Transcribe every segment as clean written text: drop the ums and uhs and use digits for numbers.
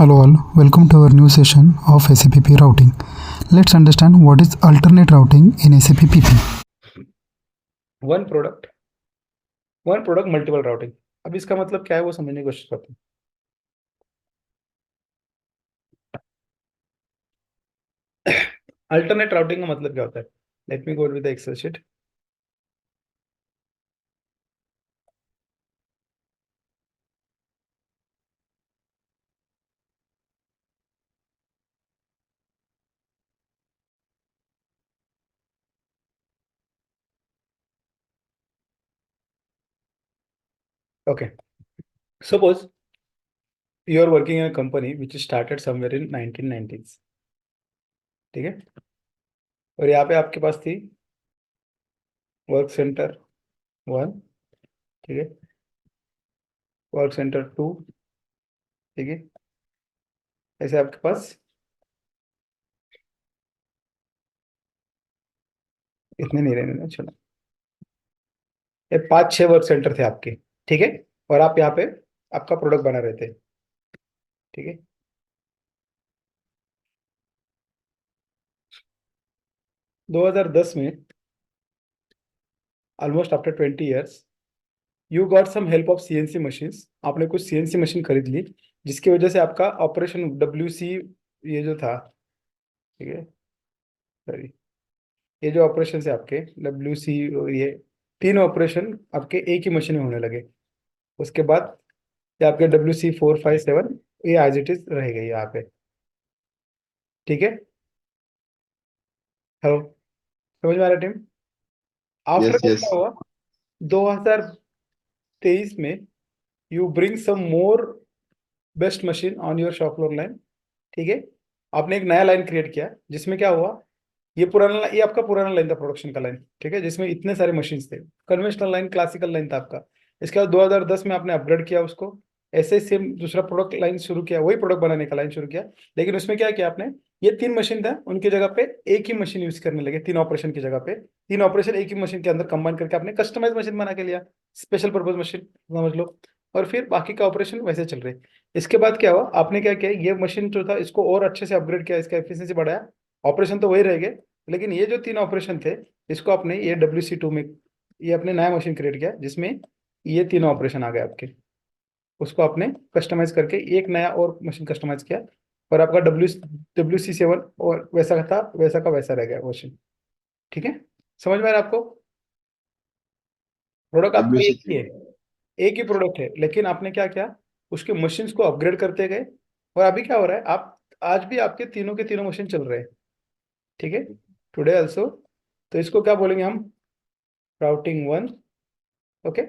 Hello all, welcome to our new session of SAP PP routing. Let's understand what is alternate routing in SAP PP. One product multiple routing. अब इसका मतलब क्या है वो समझने की कोशिश करते हैं। अल्टरनेट राउटिंग का मतलब क्या होता है? Let me go with the excel sheet. Okay, suppose you are working in a company which started somewhere in 1990s। ठीक है, और यहाँ पे आपके पास थी वर्क सेंटर 1, ठीक है, वर्क सेंटर 2, ठीक है, ऐसे आपके पास इतने नहीं रहने, चलो ये 5-6 वर्क सेंटर थे आपके। ठीक है, और आप यहाँ पे आपका प्रोडक्ट बना रहे थे। ठीक है, 2010 में, almost after 20 years, you got some help of CNC machines. आपने कुछ सीएनसी मशीन खरीद ली जिसकी वजह से आपका ऑपरेशन डब्ल्यूसी, ये जो था, ठीक है, सॉरी, ये जो ऑपरेशन है आपके डब्ल्यूसी, ये 3 ऑपरेशन आपके एक ही मशीन में होने लगे। उसके बाद ये आपके WC457 ये एज इट इज रहेगा यहाँ पे। ठीक है, हेलो, समझ में आ रहा टीम? After Yes, yes. क्या हुआ 2023 में, you bring some more best machine on your shop floor line. ठीक है, आपने एक नया लाइन क्रिएट किया जिसमें क्या हुआ, ये आपका पुराना लाइन था, प्रोडक्शन का लाइन। ठीक है, जिसमें इतने सारे मशीन्स थे, कन्वेंशनल लाइन, क्लासिकल लाइन था आपका। इसके बाद 2010 में आपने अपग्रेड किया उसको, ऐसे सेम दूसरा प्रोडक्ट लाइन शुरू किया, वही प्रोडक्ट बनाने का लाइन शुरू किया। लेकिन उसमें क्या किया आपने, ये 3 मशीन था, उनकी जगह पे एक ही मशीन यूज करने लगे। 3 ऑपरेशन की जगह पे 3 ऑपरेशन एक ही मशीन के अंदर कंबाइन करके आपने कस्टमाइज मशीन बना के लिया, स्पेशल पर्पज मशीन समझ लो। और फिर बाकी का ऑपरेशन वैसे चल रहे। इसके बाद क्या हुआ, आपने क्या किया, ये मशीन जो था इसको और अच्छे से अपग्रेड किया, इसका एफिशिएंसी बढ़ाया। ऑपरेशन तो वही रह गए, लेकिन ये जो 3 ऑपरेशन थे, इसको आपने ये WC2 में ये अपने नया मशीन क्रिएट किया जिसमें ये 3 ऑपरेशन आ गए आपके। उसको आपने कस्टमाइज करके एक नया और मशीन कस्टमाइज किया, और आपका WC7 और वैसा का था, वैसा का वैसा रह गया मशीन। ठीक है, समझ में आ रहा है आपको? प्रोडक्ट आपका एक ही WC3. है, एक ही प्रोडक्ट है, लेकिन आपने क्या किया, उसके मशीन्स को अपग्रेड करते गए। और अभी क्या हो रहा है, आप आज भी आपके तीनों के तीनों मशीन चल रहे हैं। ठीक है, टुडे ऑल्सो। तो इसको क्या बोलेंगे हम, राउटिंग 1, ओके,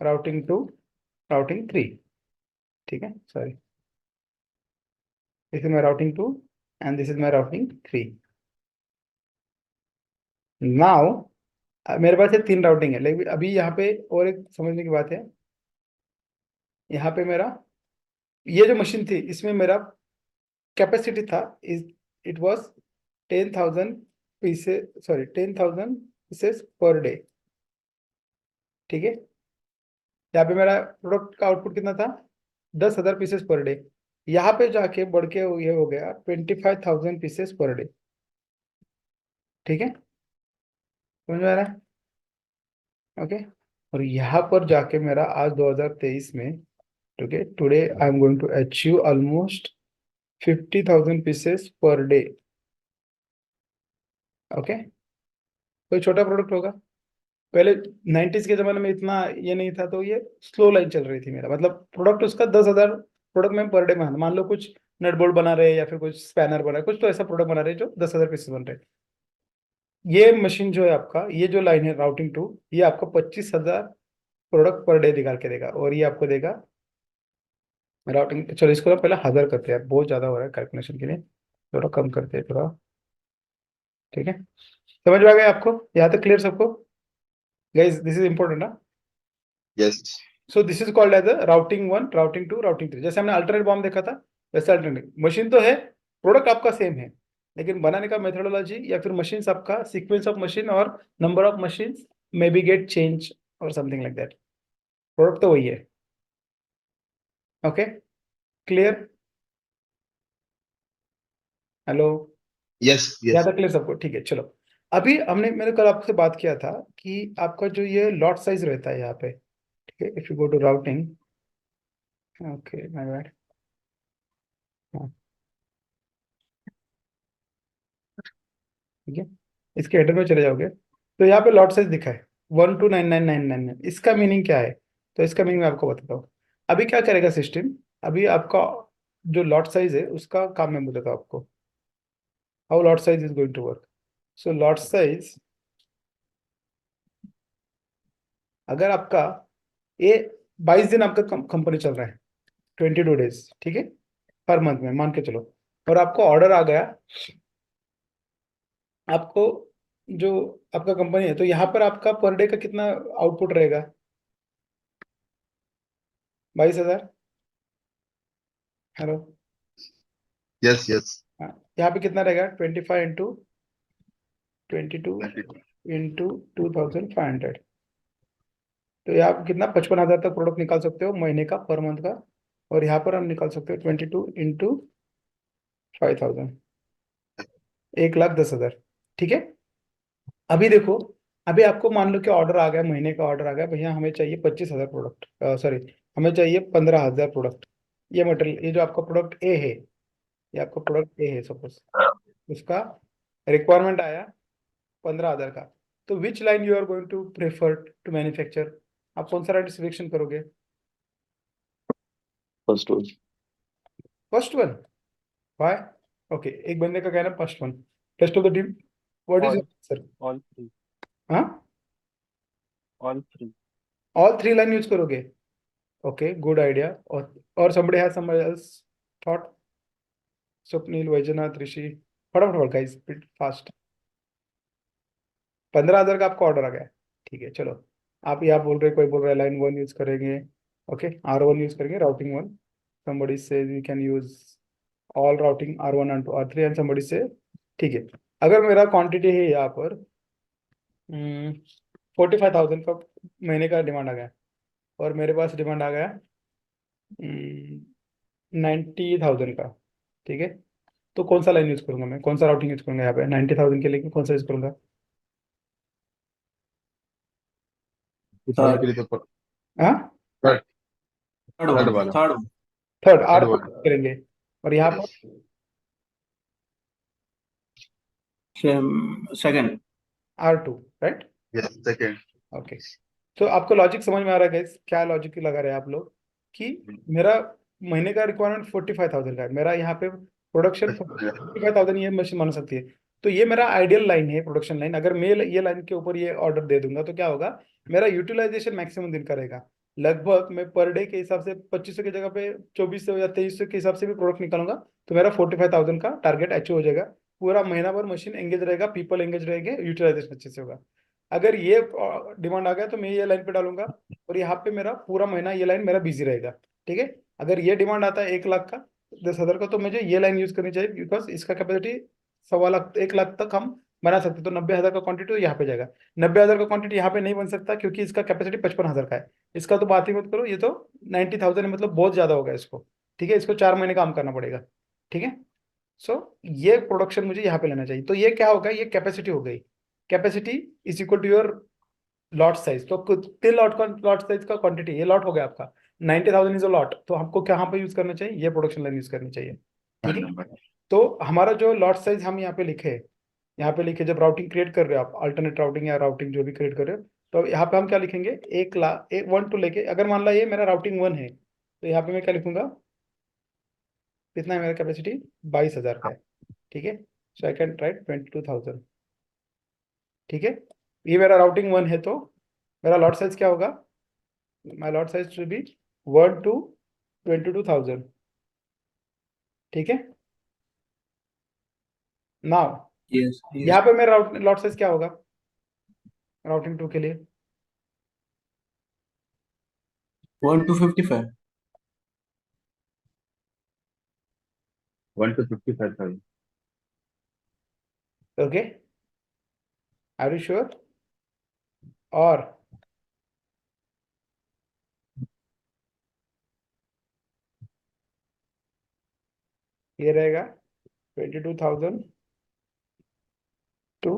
राउटिंग 2, राउटिंग 3। ठीक है, sorry, this is my routing 2 and this is my routing 3। Now मेरे पास ये 3 राउटिंग है, लेकिन अभी यहाँ पे और एक समझने की बात है। यहाँ पे मेरा ये जो मशीन थी, इसमें मेरा कैपेसिटी था, is it was 10,000 pieces, sorry 10,000 pieces per day. ठीक है, यहाँ पे मेरा प्रोडक्ट का आउटपुट कितना था, 10,000 पीसेस पर डे। यहाँ पे जाके बढ़ के ये हो गया 25,000 पीसेस पर डे। ठीक है, समझ में आ रहा है? ओके, और यहाँ पर जाके मेरा आज 2023 में, okay, today I am going to achieve almost 50,000 pieces per day. Okay, कोई छोटा प्रोडक्ट होगा, पहले 90s के जमाने में इतना ये नहीं था, तो ये स्लो लाइन चल रही थी मेरा, मतलब प्रोडक्ट उसका 10,000 प्रोडक्ट में पर डे में, मान लो कुछ नट बोल्ट बना रहे हैं या फिर कुछ स्पैनर बना रहे, कुछ तो ऐसा प्रोडक्ट बना रहे हैं जो 10,000 पीसेस बन रहे हैं। ये मशीन जो है आपका, ये जो लाइन है राउटिंग 2, ये आपको 25,000 प्रोडक्ट पर डे निकाल के देगा, और ये आपको देगा राउटिंग। चलो इसको ना पहले 1000 करते हैं, बहुत ज्यादा हो रहा है कैलकुलेशन के लिए, थोड़ा कम करते हैं थोड़ा। ठीक है, समझ में आ गया आपको? यहाँ तक क्लियर सबको? गाइस दिस इज इंपॉर्टेंट ना। Yes. So this is called as routing 1, routing 2, routing 3। जैसे हमने अल्टरनेट बॉम्ब देखा था, वैसे अल्टरनेट मशीन तो है, प्रोडक्ट आपका सेम है, लेकिन बनाने का मेथोडोलॉजी या फिर मशीन आपका सीक्वेंस ऑफ मशीन और number of machine may be get change और समथिंग लाइक दैट। प्रोडक्ट तो वही है। Okay, clear? हेलो, यस यहाँ यस तक क्लियर सबको? ठीक है, चलो। अभी मैंने कल आपसे बात किया था कि आपका जो ये लॉट साइज रहता है यहाँ पे, ठीक है, if you go to routing, okay my bad, हाँ ठीक है, इसके हेडर में चले जाओगे तो यहाँ पे लॉट साइज दिखा है 1299999। इसका मीनिंग क्या है? तो इसका मीनिंग मैं आपको बताता हूँ। अभी क्या करेगा सिस्टम, अभी आपका जो लॉट साइज है उसका काम मैं बताता हूँ आपको, how lot size is going to work. So lot size, अगर आपका ये 22 दिन आपका कंपनी चल रहा है, 22 डेज, ठीक है, पर मंथ में मान के चलो, और आपको ऑर्डर आ गया, आपको जो आपका कंपनी है, तो यहाँ पर आपका पर डे का कितना आउटपुट रहेगा? 22,000। हेलो, यस यस हाँ, यहाँ पे कितना रहेगा? 25 into 22 into 2,500। तो यहाँ पे कितना, 55,000 तक प्रोडक्ट निकाल सकते हो महीने का, पर मंथ का। और यहाँ पर हम निकाल सकते हो 22 into 5,000, 1,10,000, ठीक है। अभी देखो, अभी आपको मान लो कि ऑर्डर आ गया, महीने का ऑर्डर आ गया, भैया हमें चाहिए 25,000 प्रोडक्ट, सॉरी, हमें चाहिए 15,000 प्रोडक्ट। ये मटेरियल, ये जो आपका प्रोडक्ट ए है, ये आपका प्रोडक्ट ए है सपोज, उसका रिक्वायरमेंट आया 15,000 का। तो which line you are going to prefer to manufacture? आप कौन सा लाइन सिलेक्शन करोगे? First one first one. Why? Okay, एक बंदे का कहना first one, rest of the team what is All, sir? all three, हाँ, all three. All three line use करोगे? Okay, good idea. और somebody has somebody else thought? Swapnil, Vaijnath, Rishi, फटाफट फटाफट guys, fast. 15,000 का आपका ऑर्डर आ गया, ठीक है, चलो। आप यहाँ बोल रहे, कोई बोल रहा है लाइन वन यूज करेंगे, ओके, R1 यूज करेंगे, routing one. somebody says we can use all routing R1 and R3, and somebody say, ठीक है। अगर मेरा क्वांटिटी है यहाँ पर 45,000 का महीने का डिमांड आ गया, और मेरे पास डिमांड आ गया 90,000 का, ठीक है, तो कौन सा लाइन यूज करूंगा मैं, कौन सा राउटिंग यूज करूंगा यहाँ पे 90,000 के लिए, कौन सा यूज करूंगा? के लिए तो हाँ, थर्ड Third थर्ड one, वाला third one. Third, third R वाला करेंगे। और यहाँ पर Second. R2, right? Yes second okay, तो आपको लॉजिक समझ में आ रहा है guys? क्या लॉजिक लगा रहे हैं आप लोग कि मेरा महीने का रिक्वायरमेंट 45,000 का है, मेरा यहाँ पे प्रोडक्शन 45,000 ये मशीन बन सकती है। तो ये मेरा आइडियल लाइन है, प्रोडक्शन लाइन। अगर मैं ये लाइन के ऊपर ये ऑर्डर दे दूंगा तो क्या होगा, मेरा यूटिलाइजेशन मैक्सिमम दिन का रहेगा। लगभग मैं पर डे के हिसाब से 2500 की जगह पे 2400 या 2300 के हिसाब से भी प्रोडक्ट निकालूंगा, तो मेरा 45,000 का टारगेट अचीव हो जाएगा। पूरा महीना भर मशीन एंगेज रहेगा, पीपल एंगेज रहेंगे, यूटिलाइजेशन अच्छे से होगा। अगर ये डिमांड आ गया तो मैं ये लाइन पे डालूंगा, और यहाँ पे मेरा पूरा महीना ये लाइन मेरा बिजी रहेगा, ठीक है। अगर ये डिमांड आता है 1 लाख का, 10,000 का, तो मुझे ये लाइन यूज करनी चाहिए, बिकॉज इसका कैपेसिटी 1.25 लाख 1 लाख तक हम बना सकते हैं। तो 90,000 का क्वांटिटी तो यहाँ पे जाएगा। 90,000 का क्वांटिटी यहाँ पे नहीं बन सकता क्योंकि इसका कैपेसिटी 55,000 का है। इसका तो बात ही मत करो, ये तो 90,000 है, मतलब बहुत ज्यादा होगा इसको, ठीक है। इसको 4 महीने काम करना पड़ेगा, ठीक है। सो ये प्रोडक्शन मुझे यहाँ पे लेना चाहिए। तो ये क्या होगा, ये कैपेसिटी हो गई। Capacity is equal to your lot size. तो तीन लॉट साइज का क्वांटिटी, ये लॉट हो गया आपका 90,000 इज अ लॉट। तो हमको क्या यहाँ पे यूज करना चाहिए, ये प्रोडक्शन लाइन यूज करनी चाहिए, ठीक है। नंबर तो हमारा जो लॉट साइज हम यहाँ पे लिखे, यहाँ पे लिखे, जब राउटिंग क्रिएट कर रहे हो आप, अल्टरनेट राउटिंग या राउटिंग जो भी क्रिएट कर रहे हो, तो यहाँ पे हम क्या लिखेंगे, 1 लाख, 1 टू लेके, अगर मान ला ये मेरा राउटिंग 1 है, तो यहाँ पे मैं क्या लिखूंगा, कितना है मेरा कैपेसिटी, 22,000 का है, ठीक है। सो आई कैन राइट 22,000, ठीक है। ये मेरा राउटिंग 1 है, तो मेरा लॉट साइज क्या होगा, my lot size to be 1 to 22,000, ठीक है। Now Yes, yes. यहाँ पे मेरा लॉट साइज क्या होगा राउटिंग 2 के लिए? 1 to 55. 1 to 55,000 okay, are you sure? और ये रहेगा 22,000 to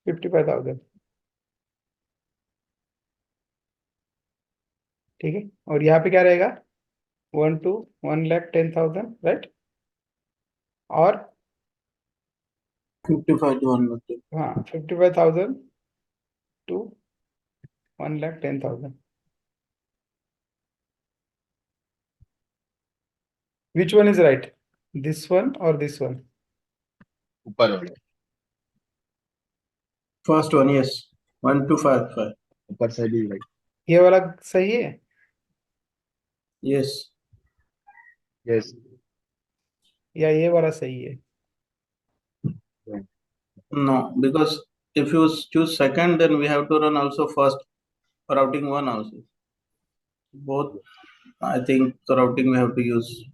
55,000, ठीक है। और यहाँ पे क्या रहेगा, 1 to 1,10,000, राइट। और 55 to 150. हाँ 55,000 to 1,10,000. Which one is right? This one or this one? ऊपर वाला, First one, yes. 1255. ऊपर साइड ही राइट। ये वाला सही है? Yes. यस या ये वाला सही है? No, because if you choose second, then we have to run also first routing one also. Both, I think the routing we have to use.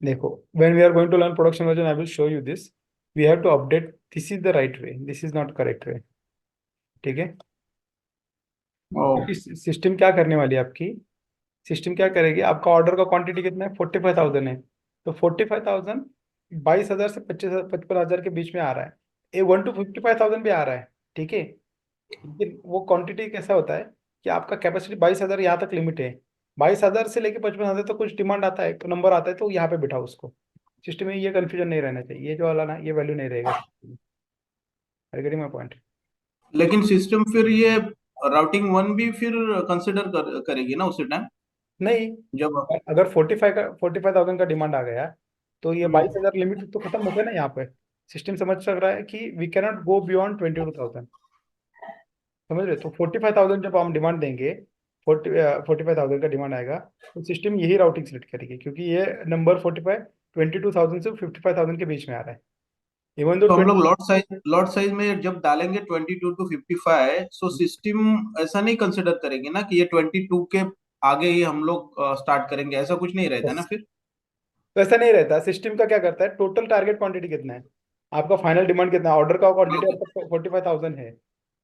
देखो, when we are going to learn production version, I will show you this. We have to update. This is the right way. This is not correct way. ठीक है। Oh, system क्या करने वाली है आपकी? System क्या करेगी, आपका ऑर्डर का क्वांटिटी कितना है, 45,000 है। तो 45,000 22,000 से 55,000 के बीच में आ रहा है। ए 1 to 55,000 भी आ रहा है, ठीक है। लेकिन वो क्वांटिटी कैसा होता है कि आपका कैपेसिटी 22,000 यहाँ तक लिमिट है। 22,000 से लेके 55,000 तक कुछ डिमांड आता है, नंबर आता है, तो यहाँ पे बिठाओ उसको। सिस्टम में ये कंफ्यूजन नहीं रहना चाहिए, ये जो वाला ना, ये वैल्यू नहीं रहेगा। Are getting my point? लेकिन सिस्टम फिर ये राउटिंग वन भी फिर कंसिडर करेगी ना उसी टाइम नहीं, जब अगर 45,000 का डिमांड आ गया तो ये 22,000 लिमिट तो खत्म हो गया ना। यहाँ पे सिस्टम समझ सक रहा है कि वी कैनॉट गो बियॉन्ड 22,000, समझ रहे? तो 45,000 जब हम डिमांड देंगे, 45,000 का डिमांड आएगा, तो सिस्टम यही राउटिंग सेलेक्ट करेगी, क्योंकि ये नंबर 22,000 से 55,000 के बीच में आ रहा है। इवन तो दो हम लोग लॉट साइज में जब डालेंगे 22 to 55, सो सिस्टम ऐसा नहीं कंसिडर करेगी ना कि ये 22 के आगे ही हम लोग स्टार्ट करेंगे, ऐसा कुछ नहीं रहता ना फिर। तो ऐसा नहीं रहता। सिस्टम का क्या करता है, टोटल टारगेट क्वांटिटी कितना है, आपका फाइनल डिमांड कितना है, ऑर्डर का क्वांटिटी आपका 45,000 है,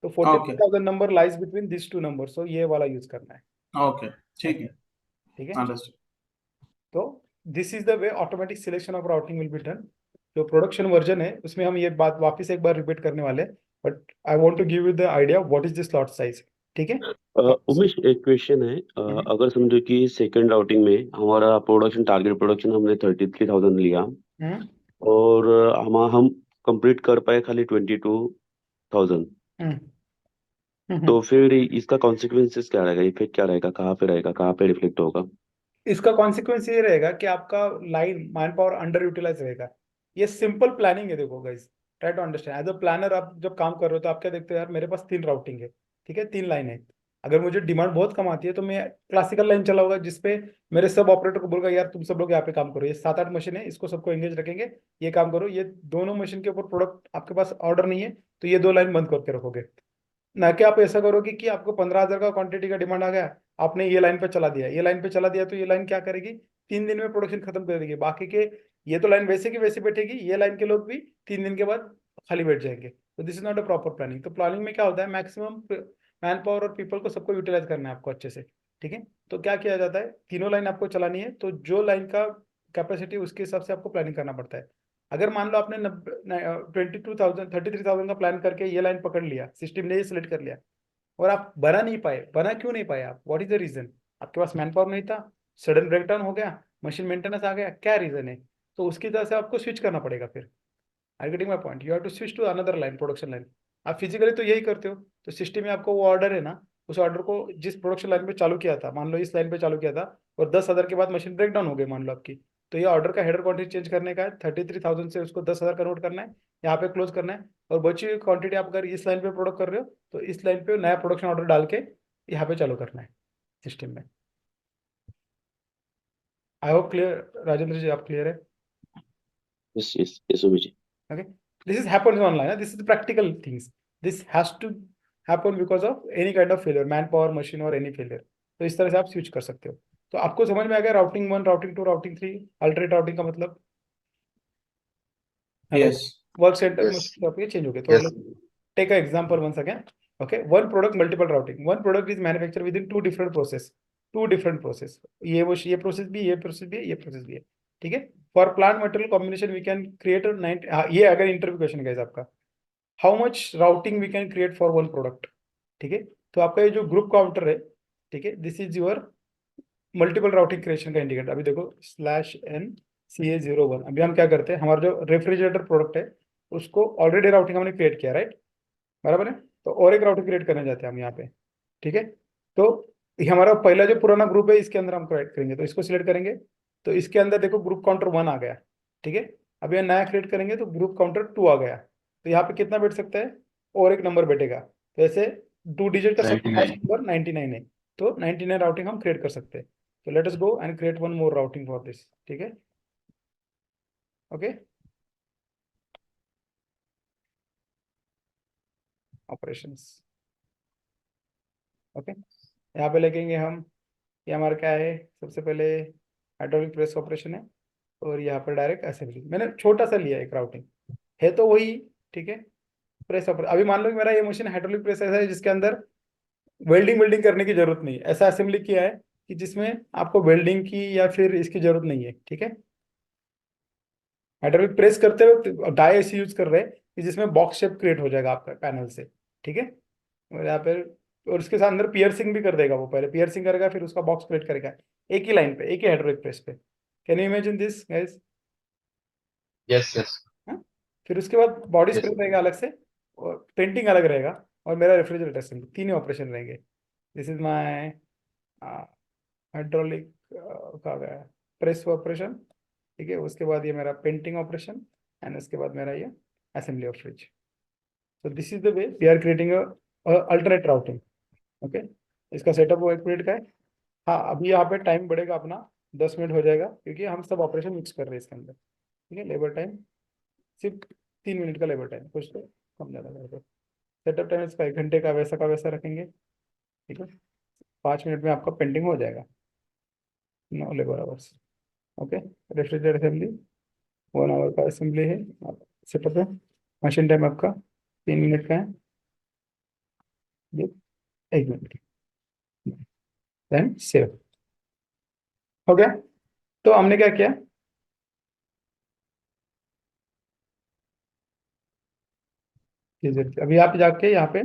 तो 45,000 number lies between this two number, so ये वाला यूज करना है। ओके, ठीक है, ठीक है। अंडरस्टूड। तो this is the way automatic selection of routing will be done. जो प्रोडक्शन वर्जन है उसमें हम ये बात वापस एक बार रिपीट करने वाले, but I want to give you the idea what is this slot size, ठीक है। उमेश, एक क्वेश्चन है। अगर समझो कि सेकंड राउटिंग में हमारा प्रोडक्शन टारगेट प्रोडक्शन हमने 33,000 लिया हम्म, और हम कंप्लीट कर पाए खाली 22,000, तो फिर इसका कॉन्सिक्वेंसेस क्या रहेगा, इफेक्ट क्या रहेगा, कहाँ पे रहेगा, कहाँ पे रिफ्लेक्ट होगा? इसका कॉन्सिक्वेंस ये रहेगा कि आपका line man power under utilise रहेगा। ये सिंपल प्लानिंग है। देखो guys, try to understand. As a planner आप जब काम कर रहे हो तो आप क्या देखते हो, यार मेरे पास 3 राउटिंग है, ठीक है, 3 लाइन है। अगर मुझे डिमांड बहुत कम आती है तो मैं क्लासिकल लाइन चलाऊंगा, जिसपे मेरे सब ऑपरेटर को बोलूंगा, यार तुम सब लोग यहाँ पे काम करो, ये 7-8 मशीन है, इसको सबको एंगेज रखेंगे, ये काम करो। ये दोनों मशीन के ऊपर प्रोडक्ट आपके पास ऑर्डर नहीं है तो ये 2 लाइन बंद करके रखोगे। ना कि आप ऐसा करोगे कि आपको 15,000 का क्वांटिटी का डिमांड आ गया, आपने ये लाइन पे चला दिया, ये लाइन पे चला दिया, तो ये लाइन क्या करेगी, 3 दिन में प्रोडक्शन खत्म कर देगी। बाकी के ये तो लाइन वैसे की वैसे बैठेगी, ये लाइन के लोग भी 3 दिन के बाद खाली बैठ जाएंगे। तो this is not a proper planning. तो प्लानिंग में क्या होता है, मैक्सिमम मैन पावर और पीपल को सबको यूटिलाइज करना है आपको अच्छे से, ठीक है। तो क्या किया जाता है, तीनों लाइन आपको चलानी है, तो जो लाइन का कैपेसिटी उसके हिसाब से आपको प्लानिंग करना पड़ता है। अगर मान लो आपने 33,000 का प्लान करके ये लाइन पकड़ लिया, सिस्टम ने ये सिलेक्ट कर लिया, और आप बना नहीं पाए, बना क्यों नहीं पाए आप, व्हाट इज द रीजन? आपके पास मैन पावर नहीं था, सडन ब्रेकडाउन हो गया, मशीन मेंटेनेंस आ गया, क्या रीजन है? तो उसकी तरह से आपको स्विच करना पड़ेगा। फिर I getting my point, you have to switch to another line, production line. आप फिजिकली तो यही करते हो। तो सिस्टम में आपको वो ऑर्डर है ना, उस ऑर्डर को जिस प्रोडक्शन लाइन पे चालू किया था, मान लो इस लाइन पे चालू किया था, और 10,000 के बाद मशीन ब्रेकडाउन हो गई मान लो आपकी, तो ये ऑर्डर का हेडर क्वांटिटी चेंज करने का है, 33,000 से उसको 10,000 कन्वर्ट करना है, यहाँ पे क्लोज करना है, और बची हुई क्वांटिटी आप अगर इस लाइन पे प्रोडक्ट कर रहे हो तो इस लाइन पे नया प्रोडक्शन ऑर्डर डाल के यहाँ पे चालू करना है सिस्टम में। I hope clear, Rajendra ji, आप क्लियर है? Yes yes yes Umesh ji. Okay, this is happens online. This is the practical things. This has to happen because of any kind of failure, manpower, machine or any failure. तो इस तरह से आप switch कर सकते हो। तो आपको समझ में आ गया routing 1, routing 2, routing 3, alternate routing का मतलब? Yes. Work centre Yes. में चेंज हो गया। तो Yes. Take a example once again. Okay, one product, multiple routing. One product is manufactured within 2 different process. 2 different process. ये प्रोसेस भी, ये process भी है, ये प्रोसेस भी है। ठीक है। For plant material combination we can create ये अगर इंटरव्यू क्वेश्चन है आपका, how much routing we can create for one product, ठीक है। तो आपका ये जो ग्रुप काउंटर है, ठीक है, this is your multiple routing creation का इंडिकेटर। अभी देखो /NCA01, अभी हम क्या करते हैं, हमारा जो रेफ्रिजरेटर प्रोडक्ट है उसको ऑलरेडी राउटिंग हमने क्रिएट किया, राइट, बराबर है। तो और एक राउटिंग क्रिएट करने जाते हैं हम यहाँ पे, ठीक है। तो ये हमारा पहला जो पुराना ग्रुप है इसके अंदर हम क्रिएट करेंगे, तो इसको सिलेक्ट करेंगे, तो इसके अंदर देखो ग्रुप काउंटर 1 आ गया, ठीक है। अब ये नया क्रिएट करेंगे तो ग्रुप काउंटर 2 आ गया, तो यहाँ पे कितना बैठ सकता है, और एक नंबर बैठेगा। तो ऐसे 2 डिजिट का सबसे 99 फर्स्ट नंबर 99 है, तो 99 राउटिंग हम क्रिएट कर सकते हैं। तो let us go and create one more routing for this, ठीक है, ओके। ऑपरेशंस, ओके, यहाँ पे लिखेंगे हम, ये हमारा क्या है, सबसे पहले हाइड्रोलिक प्रेस ऑपरेशन है, और यहाँ पर डायरेक्ट असेंबली। मैंने छोटा सा लिया एक राउटिंग, है तो वही, ठीक है। प्रेस ऑपरेशन, अभी मान लो कि मेरा ये मशीन हाइड्रोलिक प्रेस ऐसा है जिसके अंदर वेल्डिंग करने की जरूरत नहीं है, ऐसा असेंबली किया है कि जिसमें आपको वेल्डिंग की या फिर इसकी जरूरत नहीं है, ठीक है। हाइड्रोलिक प्रेस करते हुए डाई ऐसी यूज कर रहे हैं कि जिसमें बॉक्स शेप क्रिएट हो जाएगा आपका पैनल से, ठीक है। और यहाँ पर, और उसके साथ अंदर पियर्सिंग भी कर देगा, वो पहले पियर्सिंग करेगा फिर उसका बॉक्स क्रिएट करेगा, एक ही लाइन पे, एक ही हाइड्रोलिक प्रेस पे। Can you imagine this guys? Yes, yes, फिर उसके बाद बॉडी yes. स्प्रे रहेगा अलग से, और पेंटिंग अलग रहेगा, और मेरा रेफ्रिजरेटर असेंबली, तीन ही ऑपरेशन रहेंगे। दिस इज माय हाइड्रोलिक का गया प्रेस ऑपरेशन, ठीक है। उसके बाद ये मेरा पेंटिंग ऑपरेशन, एंड उसके बाद मेरा ये assembly of fridge. So this is the way we are creating a alternate routing, okay। इसका सेटअप वो 1 मिनट का है। हाँ, अभी यहाँ पे टाइम बढ़ेगा अपना, 10 मिनट हो जाएगा, क्योंकि हम सब ऑपरेशन मिक्स कर रहे हैं इसके अंदर, ठीक है। लेबर टाइम सिर्फ 3 मिनट का लेबर टाइम, कुछ तो कम ज़्यादा करेगा। सेटअप टाइम इसका 1 घंटे का वैसा रखेंगे, ठीक है। 5 मिनट में आपका पेंटिंग हो जाएगा, 9 labour hours, okay. Refrigerator assembly 1 hour का असेंबली है, सेटअप है। मशीन टाइम आपका 3 मिनट का है, ये 1 मिनट, देन सेव हो गया। तो हमने क्या किया, अभी आप जाके यहाँ पे,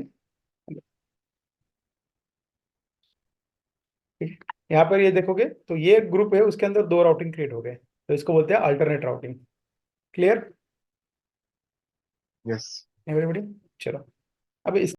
यहाँ पर ये देखोगे तो ये ग्रुप है, उसके अंदर 2 राउटिंग क्रिएट हो गए, तो इसको बोलते हैं alternate routing. Clear Yes. Everybody? चलो अब इस